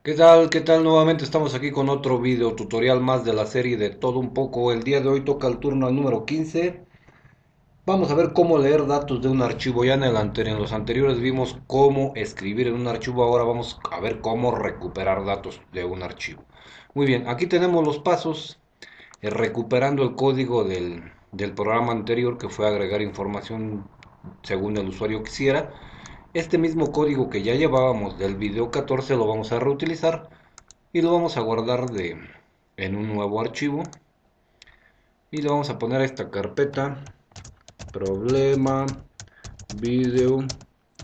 ¿Qué tal? ¿Qué tal? Nuevamente estamos aquí con otro video tutorial más de la serie de todo un poco. El día de hoy toca el turno al número 15. Vamos a ver cómo leer datos de un archivo. Ya en los anteriores vimos cómo escribir en un archivo. Ahora vamos a ver cómo recuperar datos de un archivo. Muy bien, aquí tenemos los pasos. Recuperando el código del programa anterior, que fue agregar información según el usuario quisiera. Este mismo código que ya llevábamos del video 14 lo vamos a reutilizar y lo vamos a guardar en un nuevo archivo y le vamos a poner a esta carpeta problema video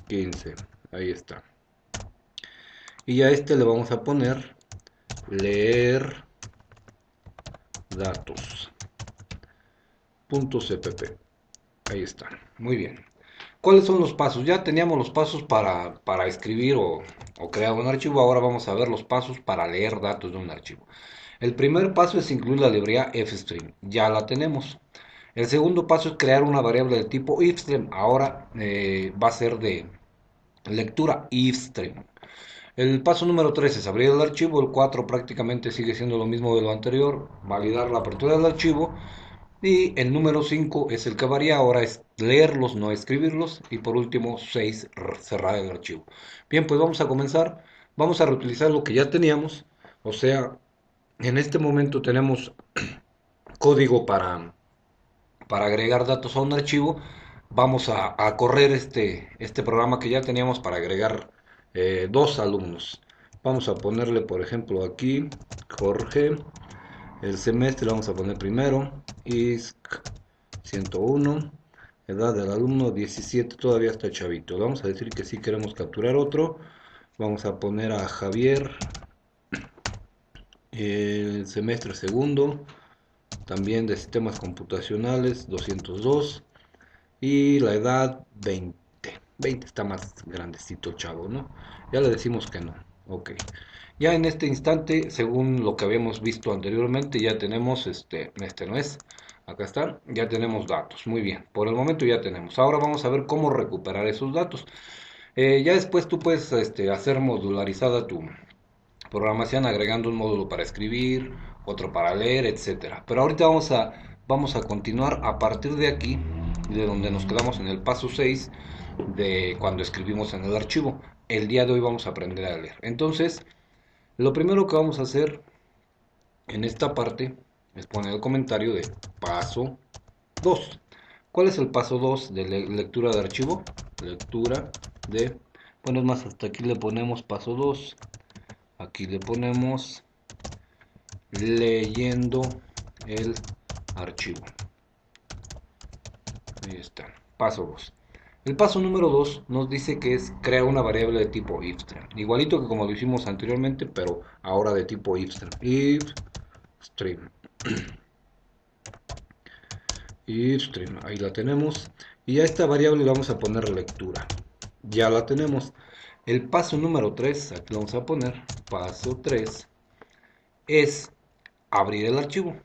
15. Ahí está. Y a este le vamos a poner leer datos.cpp. Ahí está. Muy bien. ¿Cuáles son los pasos? Ya teníamos los pasos para escribir o crear un archivo. Ahora vamos a ver los pasos para leer datos de un archivo. El primer paso es incluir la librería fstream. Ya la tenemos. El segundo paso es crear una variable de tipo ifstream. Ahora va a ser de lectura ifstream. El paso número 3 es abrir el archivo. El 4 prácticamente sigue siendo lo mismo de lo anterior. Validar la apertura del archivo. Y el número 5 es el que varía, ahora es leerlos, no escribirlos. Y por último, 6 cerrar el archivo. Bien, pues vamos a comenzar. Vamos a reutilizar lo que ya teníamos. O sea, en este momento tenemos código para agregar datos a un archivo. Vamos a correr este programa que ya teníamos para agregar dos alumnos. Vamos a ponerle, por ejemplo, aquí, Jorge. El semestre vamos a poner primero, ISC 101, edad del alumno 17, todavía está chavito. Le vamos a decir que sí queremos capturar otro. Vamos a poner a Javier, el semestre segundo, también de sistemas computacionales 202 y la edad 20. 20 está más grandecito chavo, ¿no? Ya le decimos que no. Ok. Ya en este instante, según lo que habíamos visto anteriormente, ya tenemos este no es. Acá está, ya tenemos datos. Muy bien, por el momento ya tenemos. Ahora vamos a ver cómo recuperar esos datos. Ya después tú puedes hacer modularizada tu programación agregando un módulo para escribir, otro para leer, etcétera. Pero ahorita vamos a continuar a partir de aquí, de donde nos quedamos en el paso 6 de cuando escribimos en el archivo. El día de hoy vamos a aprender a leer. Entonces, lo primero que vamos a hacer en esta parte es poner el comentario de paso 2. ¿Cuál es el paso 2 de lectura de archivo? Lectura de... Bueno, es más, hasta aquí le ponemos paso 2. Aquí le ponemos leyendo el archivo. Ahí está. Paso 2. El paso número 2 nos dice que es crear una variable de tipo ifstream. Igualito que como lo hicimos anteriormente, pero ahora de tipo ifstream. Ifstream. Ifstream. Ahí la tenemos. Y a esta variable le vamos a poner lectura. Ya la tenemos. El paso número 3, aquí lo vamos a poner. Paso 3 es abrir el archivo.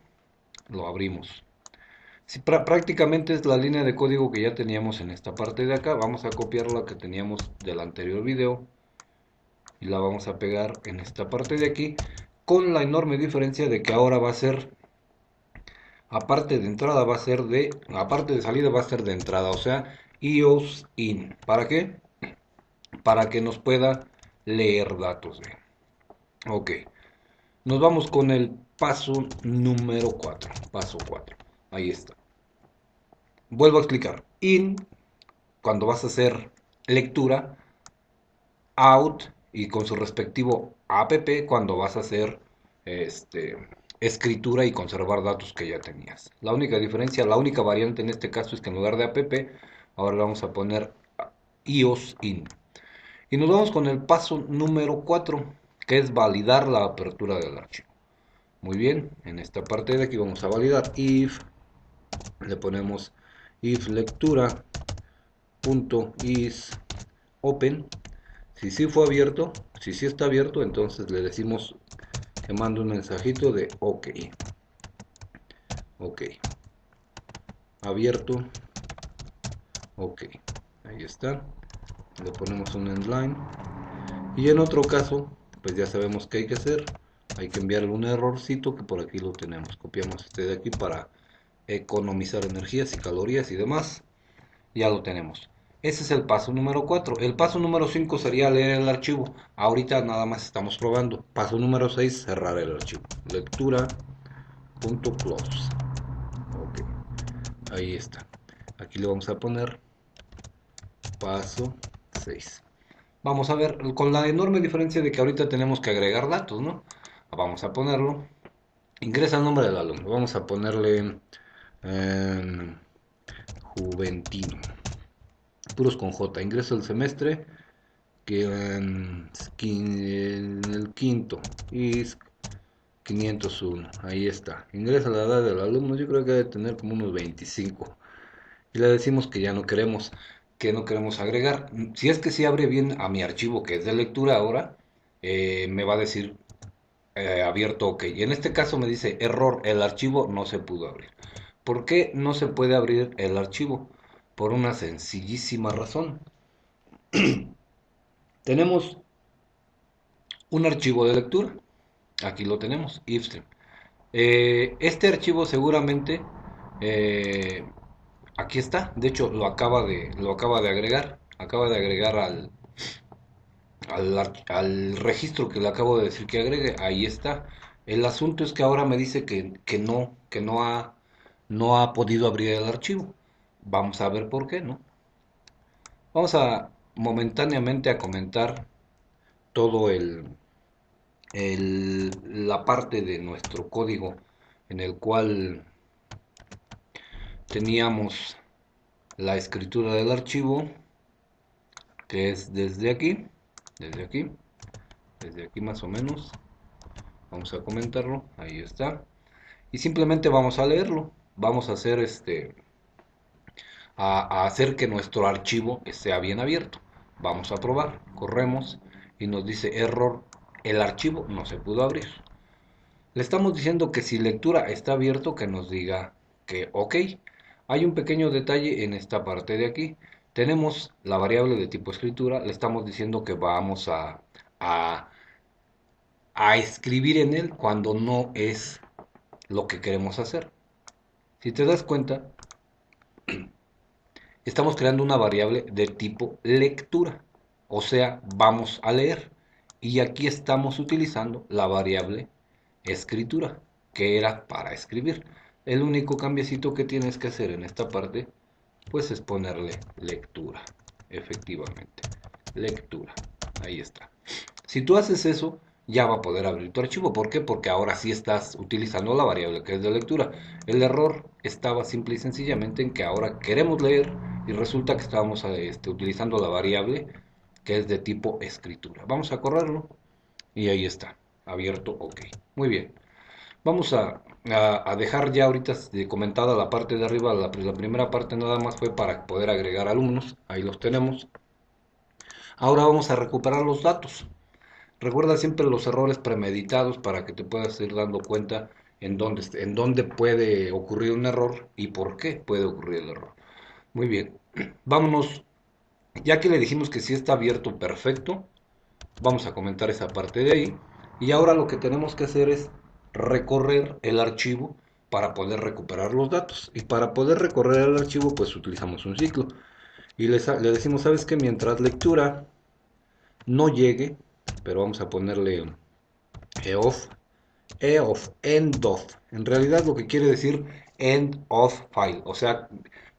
Lo abrimos. Si prácticamente es la línea de código que ya teníamos en esta parte de acá. Vamos a copiar la que teníamos del anterior video y la vamos a pegar en esta parte de aquí, con la enorme diferencia de que ahora va a ser, aparte de entrada va a ser aparte de salida va a ser de entrada, o sea, iOS in. ¿Para qué? Para que nos pueda leer datos. Ok, nos vamos con el paso número 4. Paso 4. Ahí está. Vuelvo a explicar. In, cuando vas a hacer lectura, out y con su respectivo app cuando vas a hacer este, escritura y conservar datos que ya tenías. La única diferencia, la única variante en este caso es que en lugar de app, ahora le vamos a poner iOS in. Y nos vamos con el paso número 4, que es validar la apertura del archivo. Muy bien, en esta parte de aquí vamos a validar if, le ponemos if lectura punto is open. Si sí fue abierto, si sí está abierto, entonces le decimos que mande un mensajito de OK. OK. Abierto. OK. Ahí está. Le ponemos un endline. Y en otro caso, pues ya sabemos qué hay que hacer. Hay que enviarle un errorcito que por aquí lo tenemos. Copiamos este de aquí para economizar energías y calorías y demás. Ya lo tenemos. Ese es el paso número 4. El paso número 5 sería leer el archivo. Ahorita nada más estamos probando. Paso número 6, cerrar el archivo. Lectura.close. Ok, ahí está. Aquí le vamos a poner paso 6. Vamos a ver, con la enorme diferencia de que ahorita tenemos que agregar datos, ¿no? Vamos a ponerlo. Ingresa el nombre del alumno. Vamos a ponerle eh, Juventino. Puros con J. Ingresa el semestre que en el quinto y 501. Ahí está. Ingresa la edad del alumno. Yo creo que debe tener como unos 25. Y le decimos que ya no queremos agregar. Si es que si abre bien a mi archivo que es de lectura ahora, me va a decir abierto OK. Y en este caso me dice error, el archivo no se pudo abrir. ¿Por qué no se puede abrir el archivo? Por una sencillísima razón. Tenemos un archivo de lectura. Aquí lo tenemos, ifstream. Este archivo seguramente eh, aquí está. De hecho, lo acaba de agregar. Acaba de agregar al registro que le acabo de decir que agregue. Ahí está. El asunto es que ahora me dice no ha podido abrir el archivo. Vamos a ver por qué, ¿no? Vamos a momentáneamente a comentar todo la parte de nuestro código en el cual teníamos la escritura del archivo, que es desde aquí, desde aquí más o menos. Vamos a comentarlo, ahí está. Y simplemente vamos a leerlo. Vamos a hacer a hacer que nuestro archivo sea bien abierto. Vamos a probar, corremos y nos dice error, el archivo no se pudo abrir. Le estamos diciendo que si lectura está abierto, que nos diga que OK. Hay un pequeño detalle en esta parte de aquí. Tenemos la variable de tipo escritura, le estamos diciendo que vamos a, a escribir en él cuando no es lo que queremos hacer. Si te das cuenta, estamos creando una variable de tipo lectura, o sea, vamos a leer. Y aquí estamos utilizando la variable escritura, que era para escribir. El único cambiecito que tienes que hacer en esta parte, pues es ponerle lectura, efectivamente, lectura, ahí está. Si tú haces eso, ya va a poder abrir tu archivo. ¿Por qué? Porque ahora sí estás utilizando la variable que es de lectura. El error estaba simple y sencillamente en que ahora queremos leer y resulta que estábamos utilizando la variable que es de tipo escritura. Vamos a correrlo y ahí está, abierto OK. Muy bien. Vamos a dejar ya ahorita comentada la parte de arriba. La primera parte nada más fue para poder agregar alumnos. Ahí los tenemos. Ahora vamos a recuperar los datos. Recuerda siempre los errores premeditados para que te puedas ir dando cuenta en dónde puede ocurrir un error y por qué puede ocurrir el error. Muy bien, vámonos. Ya que le dijimos que sí está abierto, perfecto. Vamos a comentar esa parte de ahí. Y ahora lo que tenemos que hacer es recorrer el archivo para poder recuperar los datos. Y para poder recorrer el archivo, pues utilizamos un ciclo. Y le decimos, ¿sabes qué? Mientras lectura no llegue, pero vamos a ponerle eof, end of. En realidad lo que quiere decir end of file, o sea,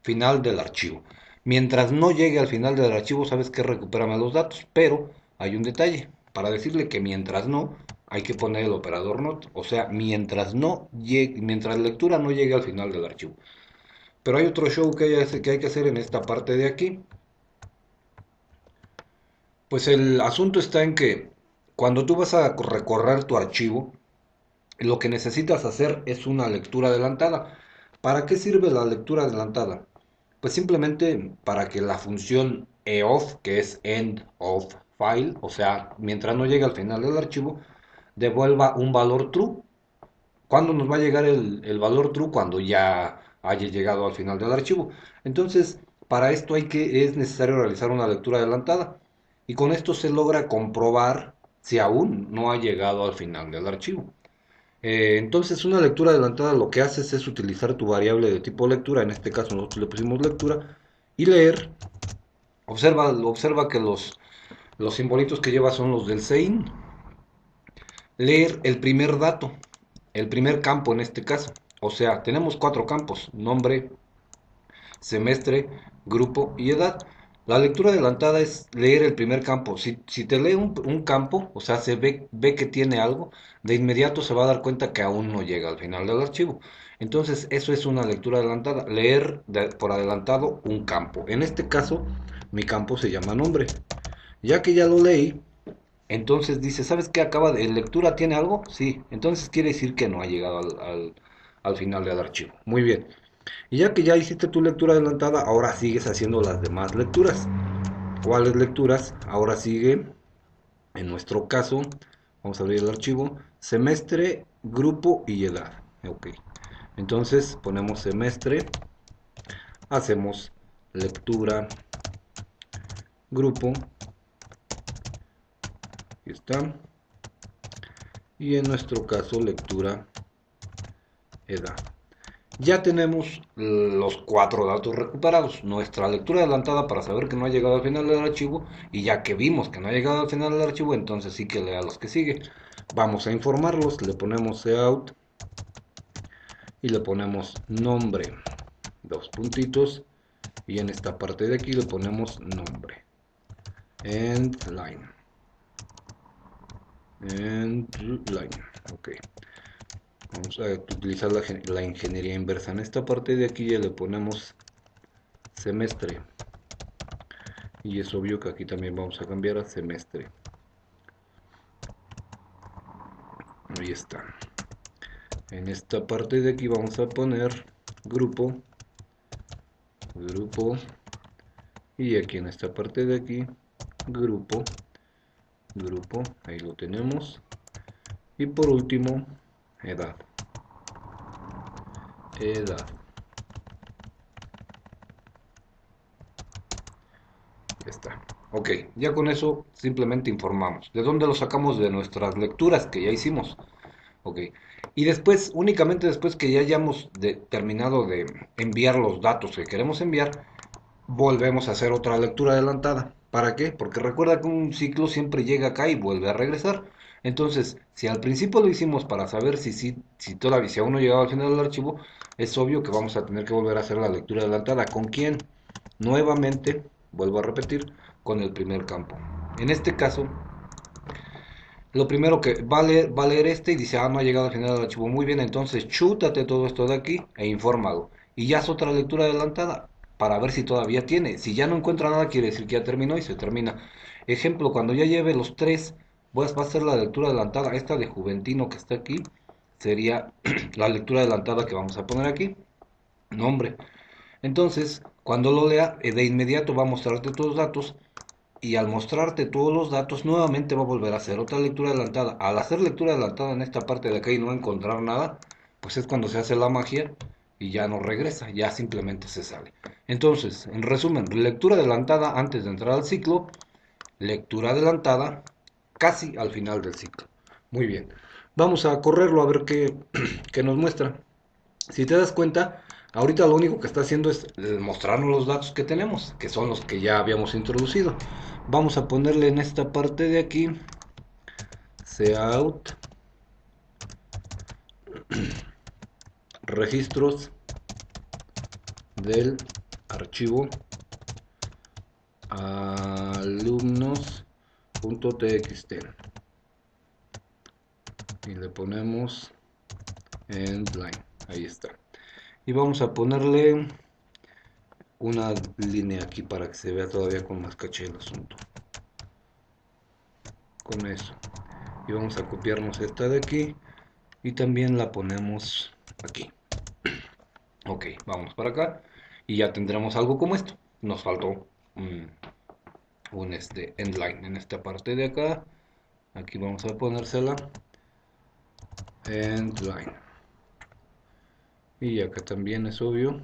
final del archivo. Mientras no llegue al final del archivo, sabes que recupérame los datos, pero hay un detalle. Para decirle que mientras no, hay que poner el operador not, o sea, mientras no llegue, mientras la lectura no llegue al final del archivo. Pero hay otro show que hay que hacer en esta parte de aquí. Pues el asunto está en que cuando tú vas a recorrer tu archivo, lo que necesitas hacer es una lectura adelantada. ¿Para qué sirve la lectura adelantada? Pues simplemente para que la función eof, que es end of file, o sea, mientras no llegue al final del archivo, devuelva un valor true. ¿Cuándo nos va a llegar el valor true? Cuando ya haya llegado al final del archivo. Entonces, para esto es necesario realizar una lectura adelantada. Y con esto se logra comprobar si aún no ha llegado al final del archivo. Entonces una lectura adelantada lo que haces es utilizar tu variable de tipo lectura, en este caso nosotros le pusimos lectura, y leer. Observa que los simbolitos que lleva son los del sein. Leer el primer dato, el primer campo en este caso. O sea, tenemos cuatro campos: nombre, semestre, grupo y edad. La lectura adelantada es leer el primer campo. Si te lee un campo, o sea, ve que tiene algo, de inmediato se va a dar cuenta que aún no llega al final del archivo. Entonces, eso es una lectura adelantada, leer por adelantado un campo. En este caso, mi campo se llama nombre. Ya que ya lo leí, entonces dice, ¿sabes qué? ¿En lectura tiene algo? Sí, entonces quiere decir que no ha llegado al final del archivo. Muy bien. Y ya que ya hiciste tu lectura adelantada, ahora sigues haciendo las demás lecturas. ¿Cuáles lecturas? Ahora sigue, en nuestro caso, vamos a abrir el archivo, semestre, grupo y edad. Ok. Entonces ponemos semestre, hacemos lectura, grupo, aquí está. Y en nuestro caso, lectura, edad. Ya tenemos los cuatro datos recuperados, nuestra lectura adelantada para saber que no ha llegado al final del archivo, y ya que vimos que no ha llegado al final del archivo, entonces sí que lea los que sigue. Vamos a informarlos, le ponemos cout y le ponemos nombre, dos puntitos, y en esta parte de aquí le ponemos nombre, end line, ok. Vamos a utilizar la ingeniería inversa. En esta parte de aquí ya le ponemos semestre. Y es obvio que aquí también vamos a cambiar a semestre. Ahí está. En esta parte de aquí vamos a poner grupo. Grupo. Y aquí en esta parte de aquí, grupo. Grupo. Ahí lo tenemos. Y por último, edad. Edad. Ya está. Ok, ya con eso simplemente informamos. ¿De dónde lo sacamos? De nuestras lecturas que ya hicimos. Ok. Y después, únicamente después que ya hayamos terminado de enviar los datos que queremos enviar, volvemos a hacer otra lectura adelantada. ¿Para qué? Porque recuerda que un ciclo siempre llega acá y vuelve a regresar. Entonces, si al principio lo hicimos para saber si todavía, si aún no llegaba al final del archivo, es obvio que vamos a tener que volver a hacer la lectura adelantada. ¿Con quién? Nuevamente, vuelvo a repetir, con el primer campo. En este caso, lo primero que va a leer este y dice, no ha llegado al final del archivo. Muy bien, entonces chútate todo esto de aquí e infórmalo. Y ya es otra lectura adelantada para ver si todavía tiene. Si ya no encuentra nada, quiere decir que ya terminó y se termina. Ejemplo, cuando ya lleve los tres, pues va a ser la lectura adelantada. Esta de Juventino que está aquí sería la lectura adelantada que vamos a poner aquí. Nombre. Entonces, cuando lo lea, de inmediato va a mostrarte todos los datos, y al mostrarte todos los datos, nuevamente va a volver a hacer otra lectura adelantada. Al hacer lectura adelantada en esta parte de acá y no encontrar nada, pues es cuando se hace la magia y ya no regresa, ya simplemente se sale. Entonces, en resumen, lectura adelantada antes de entrar al ciclo, lectura adelantada casi al final del ciclo. Muy bien, vamos a correrlo a ver qué nos muestra. Si te das cuenta, ahorita lo único que está haciendo es mostrarnos los datos que tenemos, que son los que ya habíamos introducido. Vamos a ponerle en esta parte de aquí, cout, registros del archivo alumnos.txt y le ponemos endline, ahí está. Y vamos a ponerle una línea aquí para que se vea todavía con más caché el asunto. Con eso. Y vamos a copiarnos esta de aquí y también la ponemos aquí. Ok, vamos para acá y ya tendremos algo como esto. Nos faltó un endline en esta parte de acá. Aquí vamos a ponérsela endline. Y acá también es obvio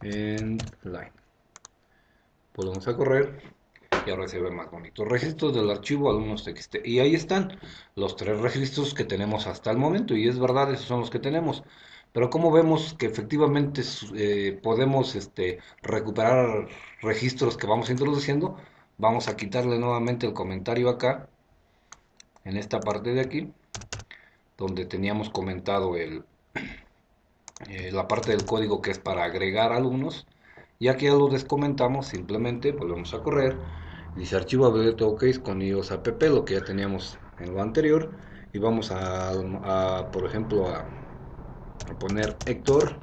endline. Volvemos a correr Y ahora se ve más bonito. Registros del archivo alumnos.txt. Y ahí están los tres registros que tenemos hasta el momento. Y es verdad, esos son los que tenemos. Pero como vemos que efectivamente podemos recuperar registros que vamos introduciendo, vamos a quitarle nuevamente el comentario acá, en esta parte de aquí, donde teníamos comentado la parte del código que es para agregar alumnos. Ya que ya lo descomentamos, simplemente volvemos a correr. Dice archivo abierto OK con iOS app, lo que ya teníamos en lo anterior. Y vamos por ejemplo, a poner Héctor.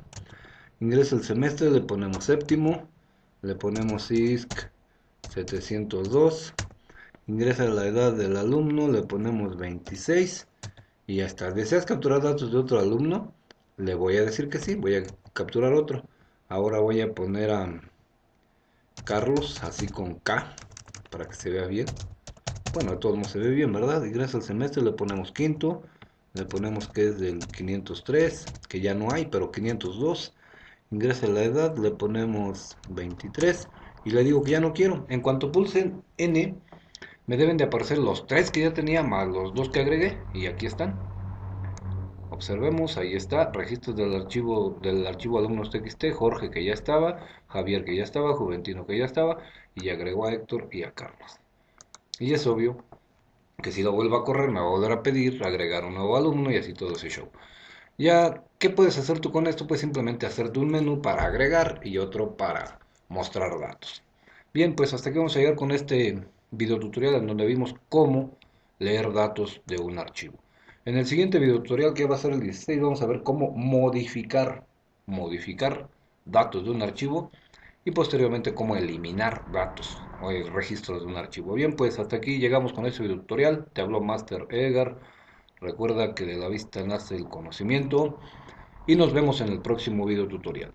Ingresa el semestre, le ponemos séptimo. Le ponemos ISC 702. Ingresa la edad del alumno, le ponemos 26. Y ya está. ¿Deseas capturar datos de otro alumno? Le voy a decir que sí, voy a capturar otro. Ahora voy a poner a Carlos, así con K, para que se vea bien. Bueno, de todos modos se ve bien, ¿verdad? Ingresa al semestre, le ponemos quinto, le ponemos que es del 503, que ya no hay, pero 502. Ingresa la edad, le ponemos 23 y le digo que ya no quiero. En cuanto pulsen N, me deben de aparecer los tres que ya tenía más los dos que agregué y aquí están. Observemos, ahí está, registros del archivo alumnos.txt, Jorge que ya estaba, Javier que ya estaba, Juventino que ya estaba, y agregó a Héctor y a Carlos. Y es obvio que si lo vuelvo a correr me va a volver a pedir agregar un nuevo alumno y así todo ese show. Ya, ¿qué puedes hacer tú con esto? Pues simplemente hacerte un menú para agregar y otro para mostrar datos. Bien, pues hasta aquí vamos a llegar con este video tutorial en donde vimos cómo leer datos de un archivo. En el siguiente video tutorial, que va a ser el 16, vamos a ver cómo modificar datos de un archivo y posteriormente cómo eliminar datos o registros de un archivo. Bien, pues hasta aquí llegamos con este video tutorial. Te habló Master Edgar. Recuerda que de la vista nace el conocimiento y nos vemos en el próximo video tutorial.